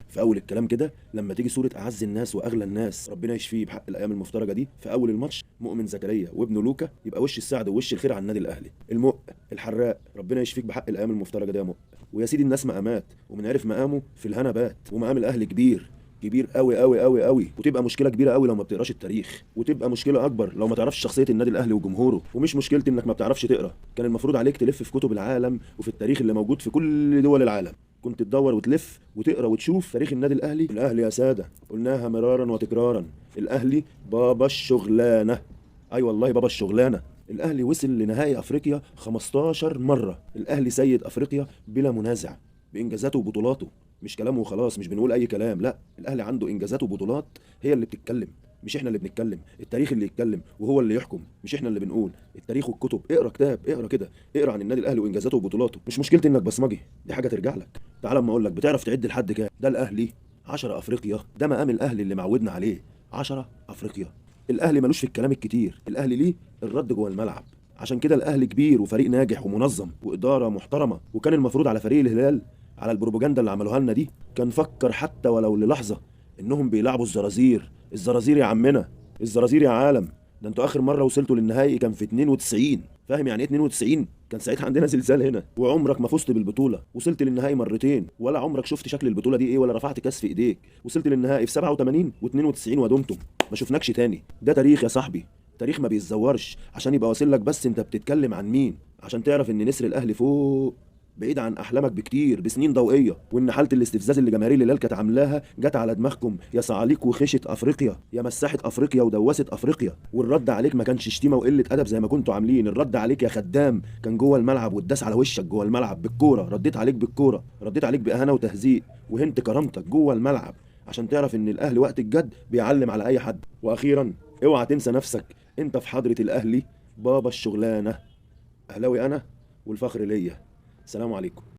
في اول الكلام كده لما تيجي صوره اعز الناس واغلى الناس ربنا يشفيه بحق الايام المفترجه دي في اول الماتش مؤمن زكريا وابنه لوكا، يبقى وش السعد ووش الخير على النادي الاهلي. المق الحراق ربنا يشفيك بحق الايام المفترجه دي يا مق. ويا سيدي الناس مقامات، ومن عرف مقامه في الهنا بات. ومقام الاهلي كبير كبير قوي قوي قوي قوي، وتبقى مشكله كبيره قوي لو ما بتقراش التاريخ، وتبقى مشكله اكبر لو ما تعرفش شخصيه النادي الاهلي وجمهوره. ومش مشكلتي انك ما بتعرفش تقرا، كان المفروض عليك تلف في كتب العالم وفي التاريخ اللي موجود في كل دول العالم. كنت تدور وتلف وتقرا وتشوف تاريخ النادي الاهلي. الاهلي يا ساده قلناها مرارا وتكرارا، الاهلي بابا الشغلانه. اي والله بابا الشغلانه. الاهلي وصل لنهائي افريقيا 15 مره، الاهلي سيد افريقيا بلا منازع بانجازاته وبطولاته. مش كلامه وخلاص، مش بنقول اي كلام، لا الاهلي عنده انجازات وبطولات هي اللي بتتكلم، مش احنا اللي بنتكلم. التاريخ اللي يتكلم وهو اللي يحكم، مش احنا اللي بنقول. التاريخ والكتب، اقرا كتاب، اقرا كده، اقرا عن النادي الاهلي وانجازاته وبطولاته. مش مشكلتي انك بصمجي، دي حاجه ترجع لك. تعال اما اقول لك، بتعرف تعد لحد كام؟ ده الاهلي 10 افريقيا، ده مقام الاهلي اللي معودنا عليه. 10 افريقيا. الاهلي ملوش في الكلام الكتير، الاهلي ليه الرد جوه الملعب. عشان كده الاهلي كبير وفريق ناجح ومنظم واداره محترمه. وكان المفروض على فريق الهلال، على البروباجندا اللي عملوها لنا دي، كان فكر حتى ولو للحظه انهم بيلعبوا الزرازير. الزرازير يا عمنا، الزرازير يا عالم. ده انتوا اخر مره وصلتوا للنهائي كان في 92، فاهم يعني ايه 92؟ كان ساعتها عندنا زلزال هنا. وعمرك ما فزت بالبطوله، وصلت للنهائي مرتين، ولا عمرك شفت شكل البطوله دي ايه، ولا رفعت كاس في ايديك. وصلت للنهائي في 87 و92 ودمتم، ما شفناكش تاني. ده تاريخ يا صاحبي، تاريخ ما بيتزورش. عشان يبقى واصل لك بس انت بتتكلم عن مين، عشان تعرف ان نسر الاهلي فوق، بعيد عن احلامك بكتير بسنين ضوئيه. وان حاله الاستفزاز اللي جماهير الهلال كانت عاملاها جت على دماغكم يا صعاليك وخشه افريقيا، يا مساحه افريقيا ودواسه افريقيا. والرد عليك ما كانش شتيمه وقله ادب زي ما كنتوا عاملين. الرد عليك يا خدام كان جوه الملعب، واتداس على وشك جوه الملعب بالكوره. رديت عليك بالكوره، رديت عليك باهانه وتهزيء، وهنت كرامتك جوه الملعب. عشان تعرف ان الاهلي وقت الجد بيعلم على اي حد. واخيرا اوعى تنسى نفسك، انت في حضره الاهلي بابا الشغلانه. اهلاوي انا، والفخر ليا. سلام عليكم.